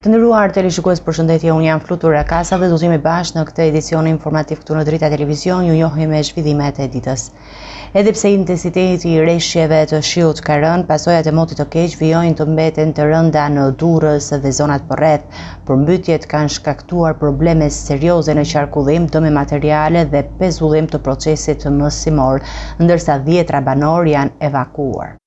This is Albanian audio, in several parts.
Të nderuar televizionistë, përshëndetje, unë jam Flutur Rakasa dhe do të jemi bashkë në këtë edicion informativ këtu në Drita Televizion. Ju njohim me zhvillimet e ditës. Edhe pse intensiteti i rreshjeve të shiut ka rënë, pasojat e motit të keq vijojnë të mbeten të rënda në Durrës dhe zonat përreth. Përmbytjet kanë shkaktuar probleme serioze në qarkullim, dëme materiale dhe pezullim të procesit mësimor, ndërsa 10 banor janë evakuuar.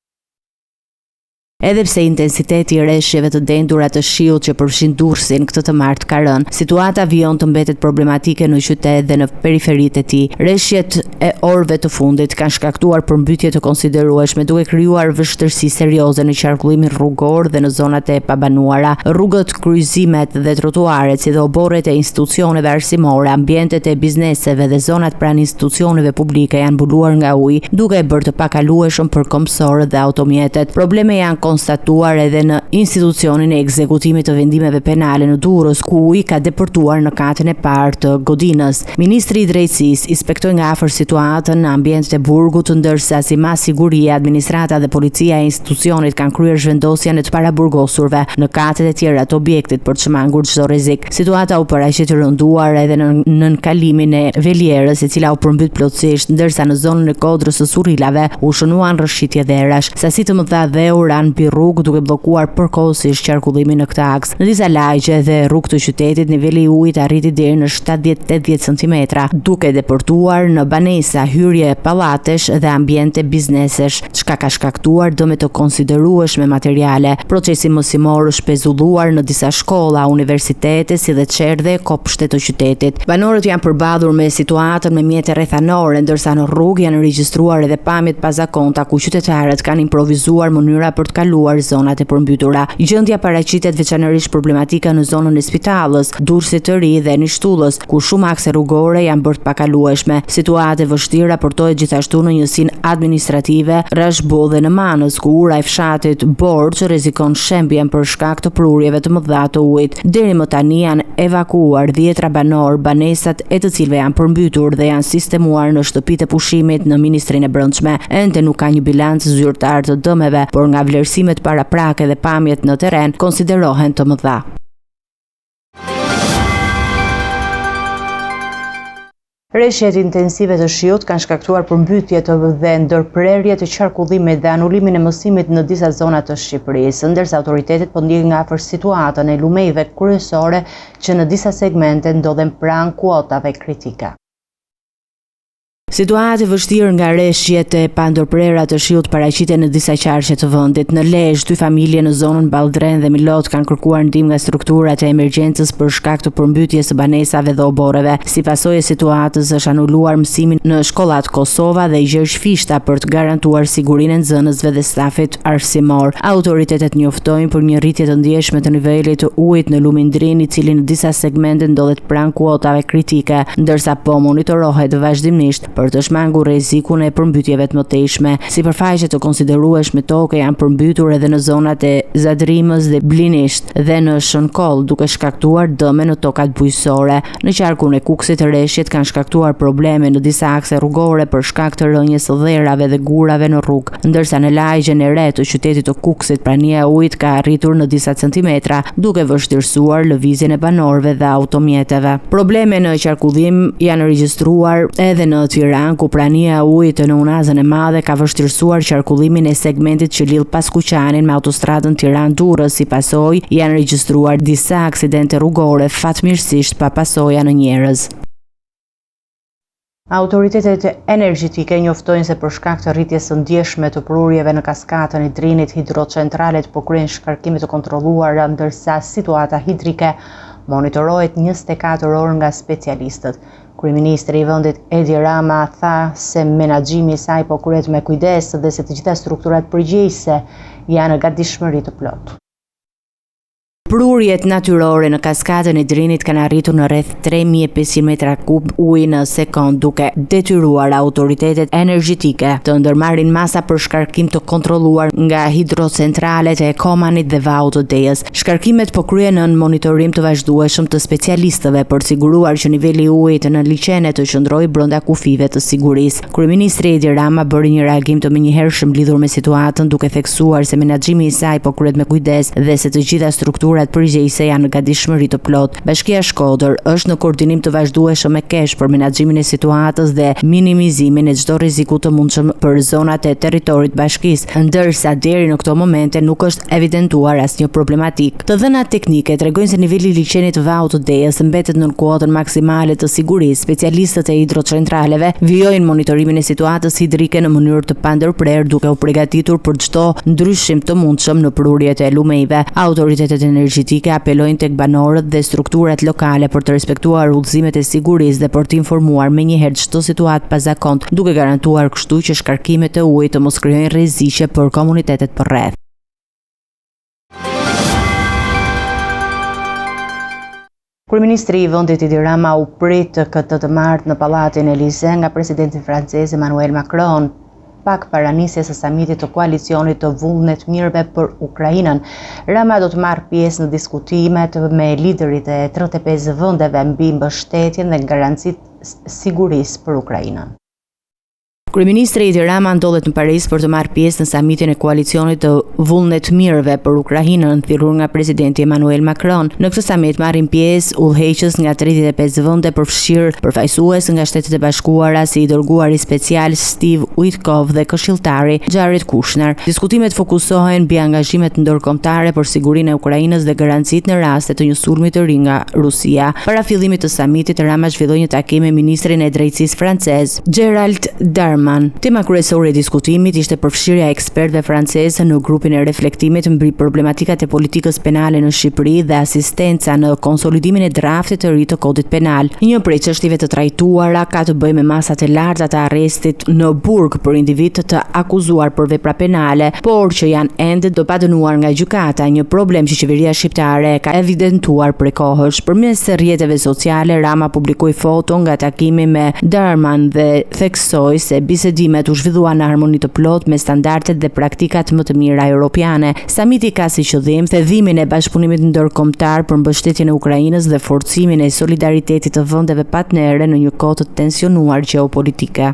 Edhe pse intensiteti i rreshjeve të dendura të shiut që përfshin Durrësin këtë të martë ka rënë, situata vijon të mbetet problematike në qytet dhe në periferitë e tij. Rreshjet e orëve të fundit kanë shkaktuar përmbytje të konsiderueshme, duke krijuar vështirësi serioze në qarkullimin rrugor dhe në zonat e pabanuara. Rrugët, kryqëzimet dhe trotuaret, si dhe oborret e institucioneve arsimore, ambientet e bizneseve dhe zonat pranë institucioneve publike janë mbuluar nga ujë, duke e bërë të pakalueshëm për kombësorët dhe automjetet. Probleme janë konstatuar edhe në institucionin e ekzekutimit të vendimeve penale në Durrës, ku ujë ka deportuar në katën e parë të godinës. Ministri i Drejtësisë inspektoi nga afër situatën në ambientet e burgut, ndërsa si mas siguria, administrata dhe policia e institucionit kanë kryer zhvendosjen e të paraburgosurve në katët e tjera të objektit për të shmangur çdo rrezik. Situata u paraqit e rënduar edhe në kalimin e Velierës, e cila u përmbyt plotësisht, ndërsa në zonën e Kodrës së Surrilave u shënuan rrëshqitje dherash. Sasi të mëdha dheu ran rrugë, duke bllokuar përkohësisht qarkullimin në këtë aks. Në disa lagje dhe rrugë të qytetit, niveli i ujit arriti deri në 70-80 cm, duke deportuar në banesa, hyrje pallatesh dhe ambiente biznesesh, çka ka shkaktuar dëme të konsiderueshme materiale. Procesi mësimor është pezulluar në disa shkolla, universitete, si dhe çerdhe e kopshte të qytetit. Banorët janë përballur me situatën me mjete rrethanore, ndërsa në rrugë janë regjistruar edhe pamjet pazakonta ku qytetarët kanë improvizuar mënyra për të kaluar zonat e përmbytura. Gjendja paraqitet veçanërisht problematika në zonën e Spitalës, Durrësit të Ri dhe Nishtullës, ku shumë akse rrugore janë bërë të pakalueshme. Situatë vështirë raportohet gjithashtu në njësinë administrative Rashbull dhe në Manës, ku ura e fshatit Borç rrezikon shembjen për shkak të prurjeve të mëdha të ujit. Deri më tani janë evakuuar 10 banor, banesat e të cilëve janë përmbytur dhe janë sistemuar në shtëpitë e pushimit në Ministrinë e Brendshme. Ende nuk ka një bilanc zyrtar të dëmeve, por nga vlerësimet paraprake dhe pamjet në terren konsiderohen të mëdha. Rreshjet intensive të shiut kanë shkaktuar përmbytje dhe ndërprerje të qarkullimit dhe anulimin e mësimit në disa zona të Shqipërisë, ndërsa autoritetet po ndjekin nga afër situatën e lumejve kryesore që në disa segmente ndodhen pranë kuotave kritike. Situatë vështirë nga rreshjet e pandërprera të shiut paraqiten në disa qarqe të vendit. Në Lezhë, 2 familje në zonën Ballldren dhe Milot kanë kërkuar ndihmë nga strukturat e emergjencës për shkak të përmbytjes së banesave dhe oborreve. Si pasojë e situatës, është anuluar mësimin në shkollat Kosova dhe Gjergjfishta për të garantuar sigurinë e nxënësve dhe stafit arsimor. Autoritetet njoftojnë për një rritje të ndjeshme të nivelit të ujit në Lumindrin, i cili në disa segmente ndodhet pranë kuotave kritike, ndërsa po monitorohet vazhdimisht për të shmangur rrezikun e përmbytjeve të mëtejshme. Sipërfaqe të konsiderueshme toke janë përmbytur edhe në zonat e Zadrimës dhe Blinisht dhe në Shënkoll, duke shkaktuar dëme në tokat bujësore. Në qarkun e Kuksit, rreshjet kanë shkaktuar probleme në disa akse rrugore për shkak të rënjes së dherave dhe gurave në rrugë, ndërsa në lagjen e re të qytetit të Kuksit prania e ujit ka arritur në disa centimetra, duke vështirësuar lëvizjen e banorëve dhe automjeteve. Probleme në qarkullim janë regjistruar edhe në Tiranë, ku prania e ujit në Unazën e Madhe ka vështirësuar qarkullimin e segmentit që lidh Paskuqanin me autostradën Tiranë-Durrës. Si pasojë, janë regjistruar disa aksidente rrugore, fatmirësisht pa pasoja në njerëz. Autoritetet energjetike njoftojnë se për shkak të rritjes së ndjeshme të prurjeve në kaskadën e Drinit, hidrocentralet po kryejnë shkarkime të kontrolluara, ndërsa situata hidrike monitorohet 24 orë nga specialistët. Kryeministri i vendit Edi Rama tha se menaxhimi i saj po kryhet me kujdes dhe se të gjitha strukturat përgjegjëse janë në gatishmëri të plotë. Prurjet natyrore në kaskadën e Drinit kanë arritur në rreth 3500 metra kub ujë në sekond, duke detyruar autoritetet energjetike të ndërmarrin masa për shkarkim të kontrolluar nga hidrocentralet e Komanit dhe Vau të Dejës. Shkarkimet po kryhen në monitorim të vazhdueshëm të specialistëve për të siguruar që niveli i ujit në liçene të qëndrojë brenda kufive të sigurisë. Kryeministri Edi Rama bëri një reagim të menjëhershëm lidhur me situatën, duke theksuar se menaxhimi i saj po kryhet me kujdes dhe se të gjitha strukturat strukturat përgjegjëse janë në gatishmëri të plotë. Bashkia Shkodër është në koordinim të vazhdueshëm me KESH për menaxhimin e situatës dhe minimizimin e çdo rreziku të mundshëm për zonat e territorit bashkisë, ndërsa deri në këto momente nuk është evidentuar asnjë problematik. Të dhënat teknike tregojnë se niveli i liçenit të vau të Dejes mbetet në kuotën maksimale të sigurisë. Specialistët e hidrocentraleve vijojnë monitorimin e situatës hidrike në mënyrë të pandërprer, duke u përgatitur për çdo ndryshim të mundshëm në prurjet e lumejve. Autoritetet energjetike apelojnë tek banorët dhe strukturat lokale për të respektuar udhëzimet e sigurisë dhe për të informuar menjëherë çdo situatë pazakont, duke garantuar kështu që shkarkimet e ujit të mos krijojnë rreziqe për komunitetet përreth. Kryeministri i vendit Edi Rama u prit këtë të martë në Pallatin Elysee nga presidenti francez Emmanuel Macron, pak para nisjes së samitit të koalicionit të vullnet mirëve për Ukrainën. Rama do të marrë pjesë në diskutimet me liderit e 35 vendeve mbi mbështetjen dhe garancitë sigurisë për Ukrainën. Kryeministri Edi Rama ndodhet në Paris për të marrë pjesë në samitin e koalicionit të vullnet mirëve për Ukrainën, thirrur nga presidenti Emmanuel Macron. Në këtë samit marrin pjesë udhëheqës nga 35 vende, përfshirë përfaqësues nga Shtetet e Bashkuara, si i dërguari special Steve Witkoff dhe këshilltari Jared Kushner. Diskutimet fokusohen mbi angazhimet ndërkombëtare për sigurinë e Ukrainës dhe garancitë në raste të një sulmi të ri nga Rusia. Para fillimit të samitit, Rama zhvilloi një takim me ministrin e drejtësisë francez, Gerald Darmanin. Tema kryesore e diskutimit ishte përfshirja e ekspertëve francezë në grupin e reflektimit mbi problematikat e politikës penale në Shqipëri dhe asistenca në konsolidimin e draftit të ri të kodit penal. Një prej çështjeve të trajtuara ka të bëjë me masat e larta të arrestit në burg për individ të akuzuar për vepra penale, por që janë ende të padënuar nga gjykata, një problem që qeveria shqiptare ka evidentuar prej kohësh. Përmes rrjeteve sociale, Rama publikoi foto nga takimi me Darman dhe theksoi se bisedimet u zhvilluan në harmoni të plotë me standardet dhe praktikat më të mira europiane. Samiti ka si qëllim thedhimin e bashkëpunimit ndërkombëtar për mbështetjen e Ukrainës dhe forcimin e solidaritetit të vendeve partnere në një kohë të tensionuar gjeopolitike.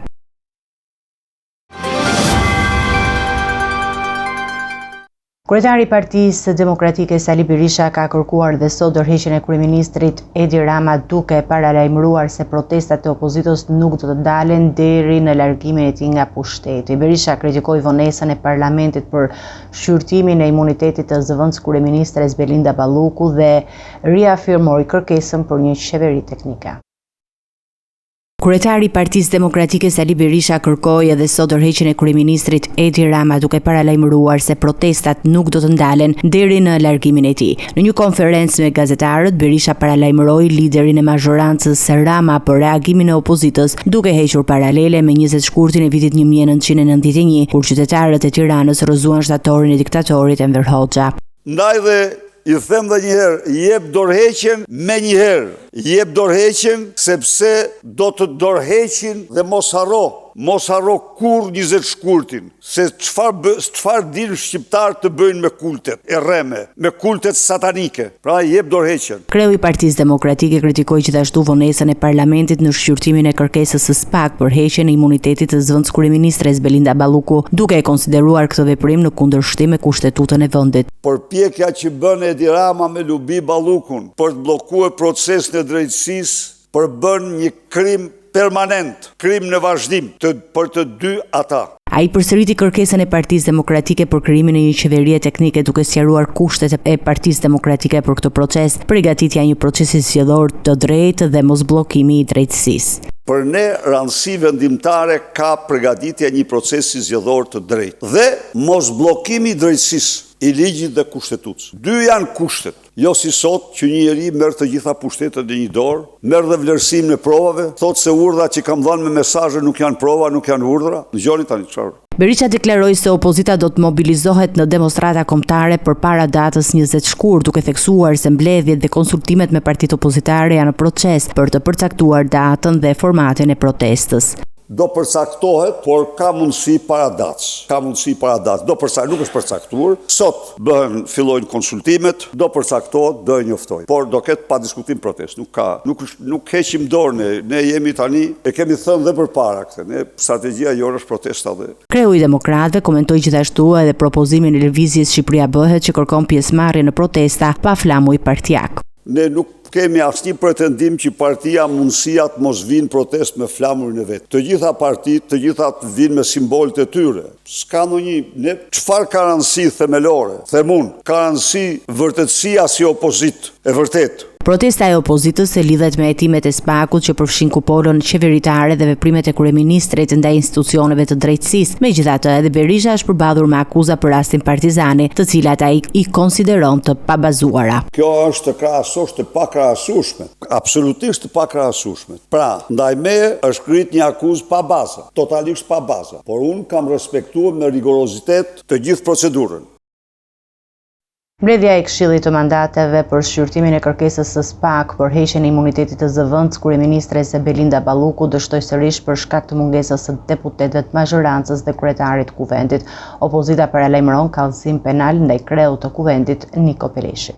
Kryetari i Partisë Demokratike Sali Berisha ka kërkuar dhe sot dorëheqjen e kryeministrit Edi Rama, duke paralajmëruar se protestat e opozitës nuk do të ndalen deri në largimin e tij nga pushteti. Berisha kritikoi vonesën e parlamentit për shqyrtimin e imunitetit të zëvendës kryeministres Belinda Balluku dhe riafirmoi kërkesën për një qeveri teknike. Kryetari i Partisë Demokratike Sali Berisha kërkoi edhe sot dorëheqjen e kryeministrit Edi Rama, duke paralajmëruar se protestat nuk do të ndalen deri në largimin e tij. Në një konferencë me gazetarët, Berisha paralajmëroi liderin e mazhorancës Rama për reagimin e opozitës, duke hequr paralele me 20 shkurtin e vitit 1991, kur qytetarët e Tiranës rrëzuan shtatorin e diktatorit Enver Hoxha. Ndaj dhe i them dhe njëherë, jep dorëheqjen me njëherë, jep dorëheqjen sepse do të dorëheqin dhe mos harro kur 20 shkurtin, se çfarë din shqiptar të bëjnë me kultet e rreme, me kultet satanike. Pra jep dorëheqjen. Kreu i Partisë Demokratike kritikoi gjithashtu vonesën e parlamentit në shqyrtimin e kërkesës së SPAK për heqjen e imunitetit të zëvendës kryeministres Belinda Balluku, duke e konsideruar këtë veprim në kundërshtim me kushtetutën e vendit. Përpjekja që bën Edi Rama me Lubi Ballukun për të bllokuar procesin e drejtësisë përbën një krim permanent, krim në vazhdim për të dy ata. Ai përsëriti kërkesën e Partisë Demokratike për krijimin e një qeverie teknike, duke sqaruar kushtet e Partisë Demokratike për këtë proces, përgatitja e një procesi zgjedhor të drejtë dhe mosbllokimi i drejtësisë. Për ne rëndësi vendimtare ka përgatitja e një procesi zgjedhor të drejtë dhe mosbllokimi i drejtësisë, i ligjit dhe kushtetutës. Dy janë kushtet, jo si sot që një njeri merr të gjitha pushtetet në një dorë, merr dhe vlerësimin e provave, thotë se urdhrat që kam dhënë me mesazhe nuk janë prova, nuk janë urdhra. Dëgjoni tani çfarë. Berisha deklaroi se opozita do të mobilizohet në demonstrata kombëtare përpara datës 20 shkurt, duke theksuar se mbledhjet dhe konsultimet me partitë opozitare janë në proces për të përcaktuar datën dhe formatin e protestës. do përcaktohet, por ka mundësi paradatës. Nuk është përcaktuar. Sot fillojnë konsultimet, do përcaktohet, do e njoftojnë. Por do ketë pa diskutim protest. Nuk heqim dorë, ne jemi tani, e kemi thënë dhe përpara këtë. Ne strategjia jonë është protesta dhe. Kreu i Demokratëve komentoi gjithashtu edhe propozimin e lëvizjes Shqipëria bëhet që kërkon pjesëmarrje në protesta pa flamuj partijak. Ne nuk kemi asnjë pretendim që partia mundësiat mos vinë protest me flamurin e vetë. Të gjitha partitë, të gjitha vinë me simbolet e tyre. S'ka ndonjë, çfarë ka rëndësi themelore? Them unë, ka rëndësi vërtetësia si opozit, e vërtetë. Protesta e opozitës e lidhet me hetimet e SPAK-ut që përfshin kupolën qeveritare dhe veprimet e kryeministrit ndaj institucioneve të drejtësisë. Megjithatë, edhe Berisha është përballur me akuza për rastin Partizani, të cilat ai i konsideron të pabazuara. Kjo është të pakrahasueshme, absolutisht të pakrahasueshme. Pra, ndaj meje është kryer një akuzë pa baza, totalisht pa baza, por unë kam respektuar me rigorozitet të gjithë procedurën. Mbledhja e Këshillit të Mandateve për shqyrtimin e kërkesës së SPAK për heqjen e imunitetit të zëvendës kryeministres Belinda Balluku dështoi sërish për shkak të mungesës së deputetëve të mazhorancës dhe kryetarit të kuvendit. Opozita paralajmëron kallëzim penal ndaj kreut të kuvendit Niko Peleshi.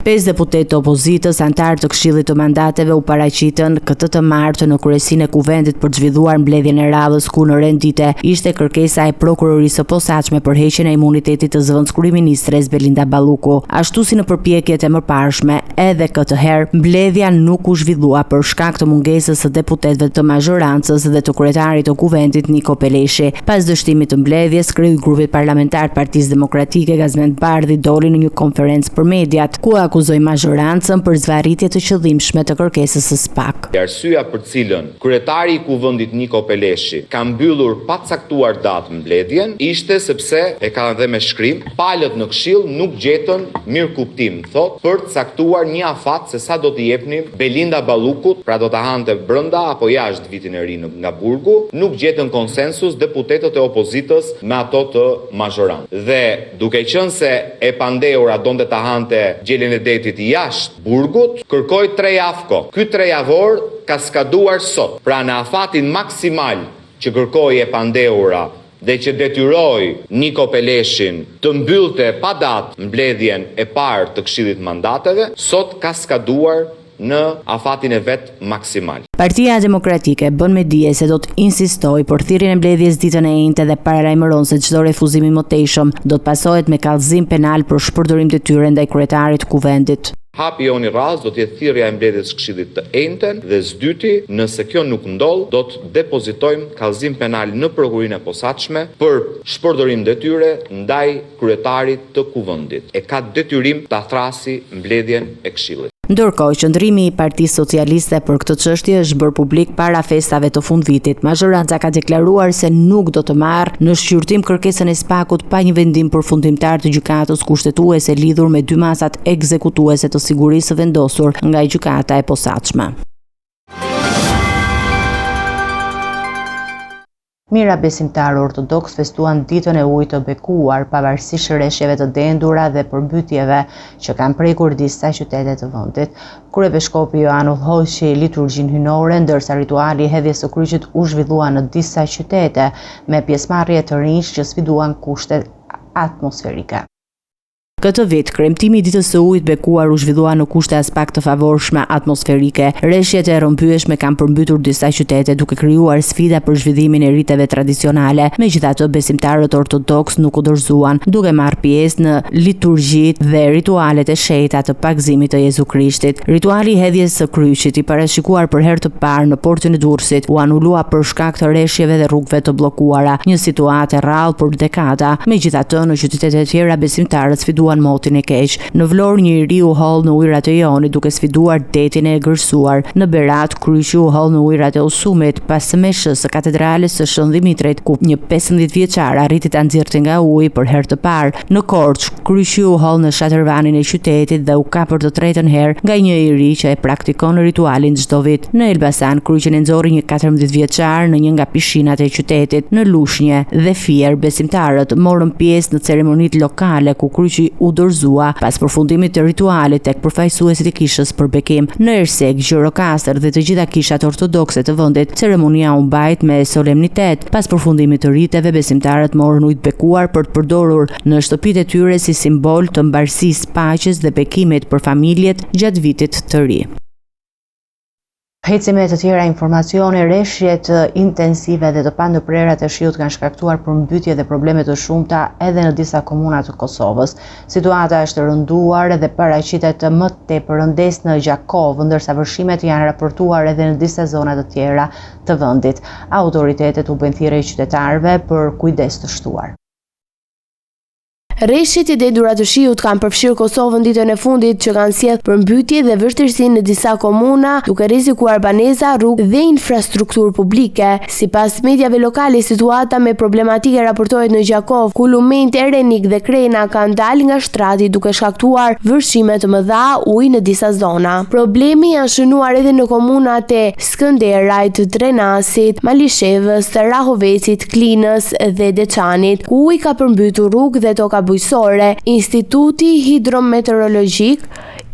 5 deputetë të opozitës, antarë të Këshillit të Mandateve, u paraqitën këtë të martë në kryesinë e kuvendit për të zhvilluar mbledhjen e radhës ku në rendite ishte kërkesa e prokurorisë së posaçme për heqjen e imunitetit të zëvendës kryeministres Belinda Balluku. Ashtu si në përpjekjet e mëparshme, edhe këtë herë mbledhja nuk u zhvillua për shkak të mungesës së deputetëve të mazhorancës dhe të kryetarit të kuvendit Niko Peleshi. Pas dështimit të mbledhjes, kreu i grupit parlamentar të Partisë Demokratike Gazmend Bardhi doli në një konferencë për mediat ku akuzoi mazhorancën për zvarritje të qëllimshme të kërkesës së SPAK. Arsyeja për cilën kryetari i kuvendit Niko Peleshi ka mbyllur pa caktuar datë mbledhjen ishte sepse e ka dhe me shkrim, palët në Këshill nuk gjetën mirë kuptim, thot, për të caktuar një afat se sa do t'i jepnim Belinda Ballukut, pra do ta hante brenda apo jashtë vitin e ri nga burgu, nuk gjetën konsensus deputetët e opozitës me ato të mazhorancës. Dhe duke qenë se e pandeura donte ta hante gjelën e detit jashtë burgut, kërkoi 3 javë. Ky 3 javor ka skaduar sot. Pra në afatin maksimal që kërkoi e pandeura dhe që detyroi Niko Peleshin të mbyllte pa datë mbledhjen e parë të Këshillit Mandateve, sot ka skaduar në afatin e vet maksimal. Partia Demokratike bën me dije se do të insistojë për thirrjen e mbledhjes ditën e njëjtë dhe paralajmëron se çdo refuzim i mëtejshëm do të pasohet me kallëzim penal për shpërdorim detyre ndaj kryetarit të kuvendit. Hapi joni rast do të jetë thirrja e mbledhjes së Këshillit të njëjtën dhe s'dyti, nëse kjo nuk ndodh, do të depozitojmë kallëzim penal në prokurinë e posaçme për shpërdorim detyre ndaj kryetarit të kuvendit. E ka detyrim ta thrasi mbledhjen e Këshillit. Ndërkohë, qëndrimi i Partisë Socialiste për këtë çështje është bërë publik para festave të fundvitit. Mazhoranca ka deklaruar se nuk do të marrë në shqyrtim kërkesën e SPAK-ut pa një vendim përfundimtar të gjykatës kushtetuese lidhur me 2 masat ekzekutuese të sigurisë së vendosur nga gjykata e posaçme. Mira besimtarë ortodoks festuan ditën e ujit të bekuar pavarësisht rreshjeve të dendura dhe përmbytjeve që kanë prekur disa qytete të vendit. Kryepiskopi Ioan udhëhoqi liturgjinë hynore, ndërsa rituali i hedhjes së kryqit u zhvillua në disa qytete me pjesëmarrje të rinj që sfiduan kushtet atmosferike. Këtë vit, kremtimi i ditës së ujit bekuar u zhvillua në kushte as pak të favorshme atmosferike. Rreshjet e rrëmbyeshme kanë përmbytur disa qytete duke krijuar sfida për zhvillimin e riteve tradicionale. Megjithatë, besimtarët ortodoks nuk u dorëzuan, duke marrë pjesë në liturgjitë dhe ritualet e shenjta të pagëzimit të Jezu Krishtit. Rituali i hedhjes së kryqit i parashikuar për herë të parë në portin e Durrësit u anulua për shkak të rreshjeve dhe rrugëve të bllokuara, një situatë e rrallë për dekada. Megjithatë, në qytete të tjera besimtarët sfiduan motin e keq. Në Vlorë një i ri u holl në ujërat e Jonit duke sfiduar detin e gërsuar. Në Berat kryqi u holl në ujërat e Usumit pas meshës së katedrales së Shën Dimitrit, ku një 15 vjeçar arriti ta nxjerrte nga uji për herë të parë. Në Korçë kryqi u holl në shatërvanin e qytetit dhe u kapur të tretën herë nga një i ri që e praktikon ritualin çdo vit. Në Elbasan kryqin e nxorri një 14 vjeçar në një nga pishinat e qytetit. Në Lushnjë dhe Fier besimtarët morën pjesë në ceremonitë lokale ku kryqi u dorëzua pas përfundimit të ritualit tek përfaqësuesit e kishës për bekim në Ersek, Gjirokastër dhe të gjitha kishat ortodokse të vendit. Ceremonia u mbajt me solemnitet. Pas përfundimit të riteve, besimtarët morën ujë të bekuar për të përdorur në shtëpitë e tyre si simbol të mbarësisë, paqes dhe bekimit për familjet gjatë vitit të ri. Hecime të tjera informacione, rreshjet intensive dhe të pandëprera të shiut kanë shkaktuar përmbytje dhe probleme të shumta edhe në disa komuna të Kosovës. Situata është rënduar dhe paraqitet më tepër rëndes në Gjakovë, ndërsa vërshimet janë raportuar edhe në disa zona të tjera të vendit. Autoritetet u bën thirrje qytetarëve për kujdes të shtuar. Rreshjet e dedura të shiut kanë përfshirë Kosovën ditën e fundit që kanë sjellë përmbytje dhe vështirësi në disa komuna, duke rrezikuar baneza, rrugë dhe infrastrukturë publike. Sipas mediave lokale, situata me problematike raportohet në Gjakov, ku lumenjt Erenik dhe Krena kanë dalë nga shtrati duke shkaktuar vërshime të mëdha ujë në disa zona. Problemi janë shënuar edhe në komunat e Skënderajt, Drenasit, Malishevës, Rahovecit, Klinës dhe Deçanit, ku uji ka përmbytur rrugë dhe toka bujësore. Instituti Hidrometeorologjik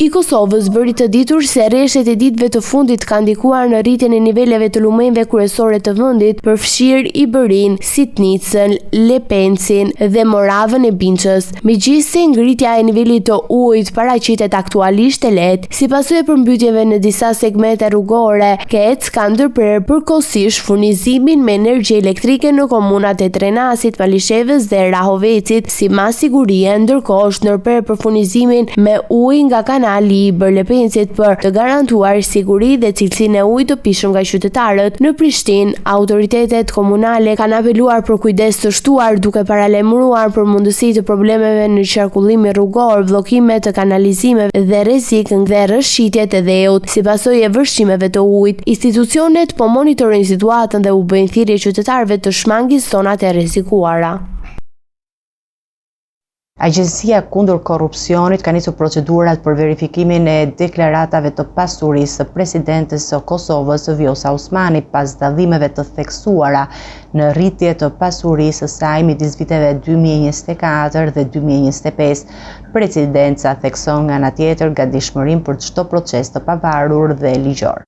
i Kosovës bëri të ditur se rreshtet e ditëve të fundit kanë ndikuar në rritjen e niveleve të lumenjve kryesore të vendit, përfshirë Iberin, Sitnicën, Lepencin dhe Moravën e Binçës. Megjithëse ngritja e nivelit të ujit paraqitet aktualisht e lehtë, si pasojë e përmbytjeve në disa segmente rrugore, KEC ka ndërprerë përkohësisht furnizimin me energji elektrike në komunat e Drenasit, Malishevës dhe Rahovecit, si mas sigurie, ndërkohë është ndërprerë për furnizimin me ujë nga kanali i Lepencit për të garantuar siguri dhe cilësinë e ujit të pishëm nga qytetarët. Në Prishtinë, autoritetet komunale kanë apeluar për kujdes të shtuar, duke paralajmëruar për mundësi të problemeve në qarkullimin rrugor, bllokime të kanalizimeve dhe rrezik dhe rrëshqitjet e dheut si pasojë e vërshimeve të ujit. Institucionet po monitorojnë situatën dhe u bëjnë thirrje qytetarëve të shmangin zonat e rrezikuara. Agjencia kundër korrupsionit ka nisur procedurat për verifikimin e deklaratave të pasurisë së presidentes së Kosovës, Vjosa Osmani, pas dallimeve të theksuara në rritje të pasurisë së saj midis viteve 2024 dhe 2025. Presidenca thekson nga ana tjetër gatishmërinë për çdo proces të pavarur dhe ligjor.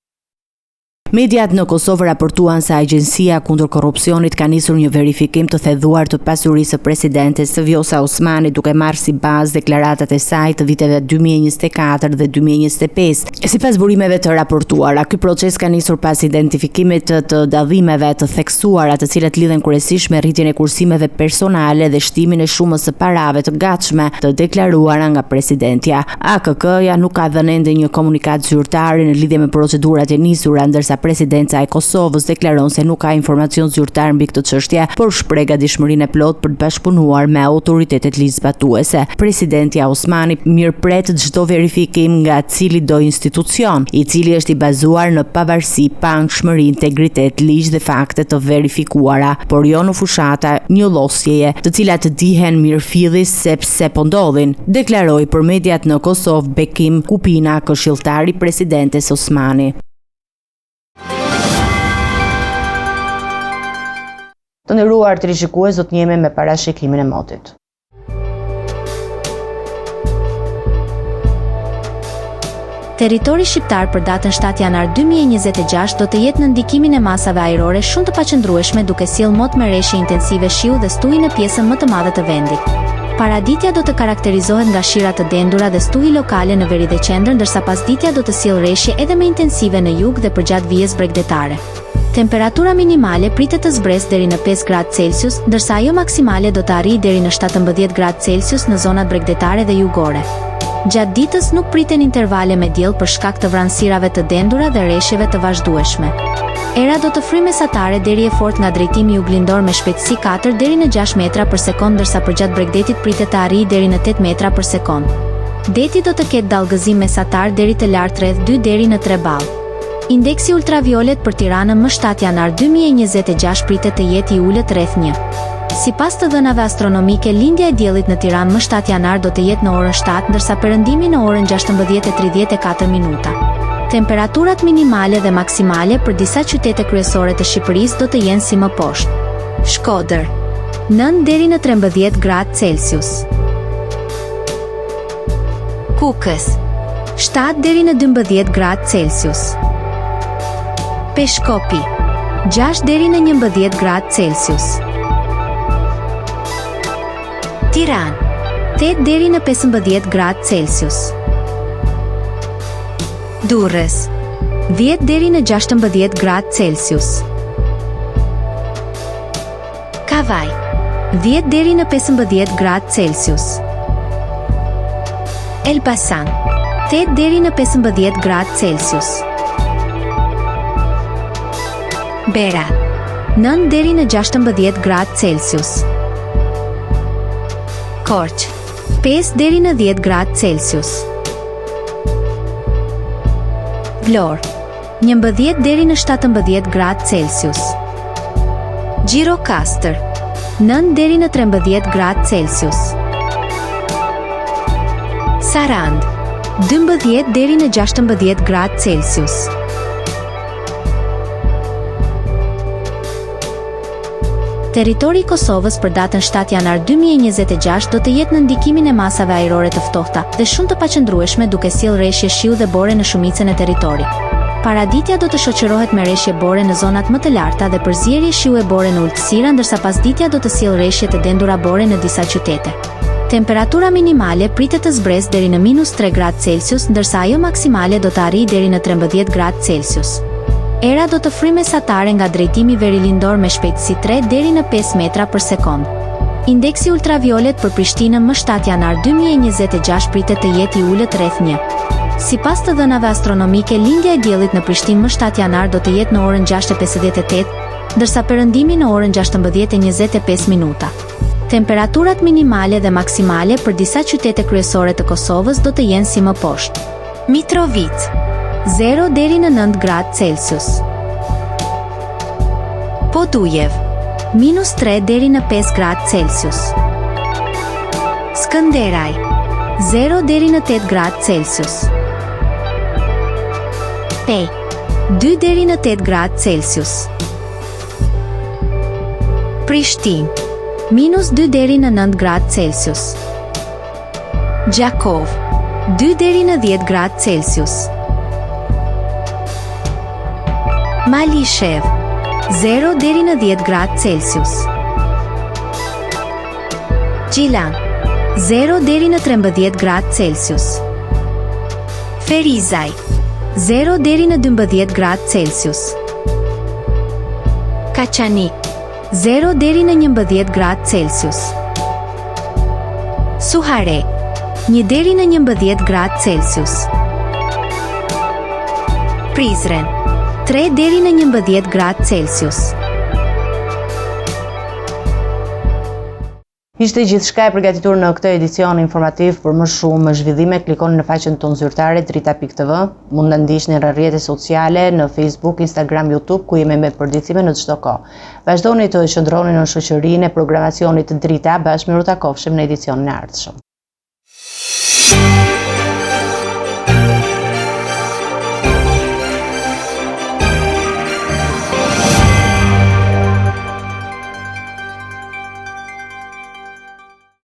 Mediat në Kosovë raportuan se Agjencia kundër korrupsionit ka nisur një verifikim të theduar të pasurisë së presidentes së Vjosa Osmani, duke marrë si bazë deklaratat e saj të viteve 2024 dhe 2025. Sipas burimeve të raportuara, ky proces ka nisur pas identifikimit të dallimeve të theksuara, të cilat lidhen kryesisht me rritjen e kursimeve personale dhe shtimin e shumës së parave të gatshme të deklaruara nga presidentja. AKK-ja nuk ka dhënë ende një komunikat zyrtar në lidhje me procedurat e nisura, ndërsa Presidenca e Kosovës deklaron se nuk ka informacion zyrtar mbi këtë çështje, por shpreh gatishmërinë e plotë për të bashkëpunuar me autoritetet ligjzbatuese. Presidentja Osmani mirëpret çdo verifikim nga cili do institucion, i cili është i bazuar në pavarësi, pangshmëri, integritet, ligj dhe fakte të verifikuara, por jo në fushata njollosjeje, të cilat dihen mirëfillis sepse po ndodhin, deklaroi për mediat në Kosovë Bekim Kupina, këshilltari presidentes Osmani. Të nderuar teleshikues, do të jemi me parashikimin e motit. Territori shqiptar për datën 7 janar 2026 do të jetë në ndikimin e masave ajrore shumë të paqëndrueshme, duke sjellë mot me rreshje intensive shiu dhe stuhi në pjesën më të madhe të vendit. Paraditja do të karakterizohet nga shira të dendura dhe stuhi lokale në veri dhe qendër, ndërsa pasditja do të sjellë rreshje edhe më intensive në jug dhe përgjatë vijës bregdetare. Temperatura minimale pritet të zbresë deri në 5 gradë Celsius, ndërsa ajo maksimale do të arrijë deri në 17 gradë Celsius në zonat bregdetare dhe jugore. Gjatë ditës nuk priten intervale me diell për shkak të vranësirave të dendura dhe rreshjeve të vazhdueshme. Era do të fryjë mesatare deri e fortë nga drejtimi juglindor me shpejtësi 4 deri në 6 metra për sekond, ndërsa përgjatë bregdetit pritet të arrijë deri në 8 metra për sekond. Deti do të ketë dallgëzim mesatar deri të lartë rreth 2 deri në 3 ball. Indeksi ultraviolet për Tiranën më 7 janar 2026 pritet të jetë i ulët rreth 1. Sipas të dhënave astronomike, lindja e diellit në Tiranë më 7 janar do të jetë në orën 7, ndërsa perëndimi në orën 16:34 minuta. Temperaturat minimale dhe maksimale për disa qytete kryesore të Shqipërisë do të jenë si më poshtë. Shkodër 9 deri në 13 gradë Celsius. Kukës 7 deri në 12 gradë Celsius. Peshkopi 6 deri në 11 gradë Celsius. Tiranë 8 deri në 15 gradë Celsius. Durrës 10 deri në 16 gradë Celsius. Kavaj 10 deri në 15 gradë Celsius. Elbasan 8 deri në 15 gradë Celsius. Berat 9 deri në 16 gradë Celsius. Korç 5 deri në 10 gradë Celsius. Vlorë 11 deri në 17 gradë Celsius. Gjirokastër 9 deri në 13 gradë Celsius. Sarand 12 deri në 16 gradë Celsius. Territori i Kosovës për datën 7 janar 2026 do të jetë në ndikimin e masave ajrore të ftohta dhe shumë të paqëndrueshme, duke sjellë rreshje shiu dhe bore në shumicën e territorit. Paraditja do të shoqërohet me rreshje bore në zonat më të larta dhe përzierje shiu e bore në ulësira, ndërsa pasditja do të sjellë rreshje të dendura bore në disa qytete. Temperatura minimale pritet të zbresë deri në -3 gradë Celsius, ndërsa ajo maksimale do të arrijë deri në 13 gradë Celsius. Era do të fryjë mesatare nga drejtimi verilindor me shpejtësi 3 deri në 5 metra për sekond. Indeksi ultraviolet për Prishtinën më 7 janar 2026 pritet të jetë i ulët rreth 1. Sipas të dhënave astronomike, lindja e diellit në Prishtinë më 7 janar do të jetë në orën 6:58, ndërsa perëndimi në orën 16:25 minuta. Temperaturat minimale dhe maksimale për disa qytete kryesore të Kosovës do të jenë si më poshtë. Mitrovica 0 deri në 9 gradë Celsius. Podujev -3 deri në 5 gradë Celsius. Skënderaj 0 deri në 8 gradë Celsius. Pej 2 deri në 8 gradë Celsius. Prishtinë -2 deri në 9 gradë Celsius. Gjakov 2 deri në 10 gradë Celsius. Malishev 0 deri në 10 gradë Celsius. Gjilan 0 deri në 13 gradë Celsius. Ferizaj 0 deri në 12 gradë Celsius. Kaçanik 0 deri në 11 gradë Celsius. Suharek 1 deri në 11 gradë Celsius. Prizren 3 deri në 11 gradë Celsius. Ishte gjithçka e përgatitur në këtë edicion informativ. Për më shumë zhvillime, klikoni në faqen tonë zyrtare drita.tv. Mund na ndiqni në rrjetet sociale, në Facebook, Instagram, YouTube, ku jemi me përditësime në çdo kohë. Vazhdoni të qëndroni në shoqërinë e programacionit të Drita, bashkë me Ruta Kofshëm në edicionin e ardhshëm.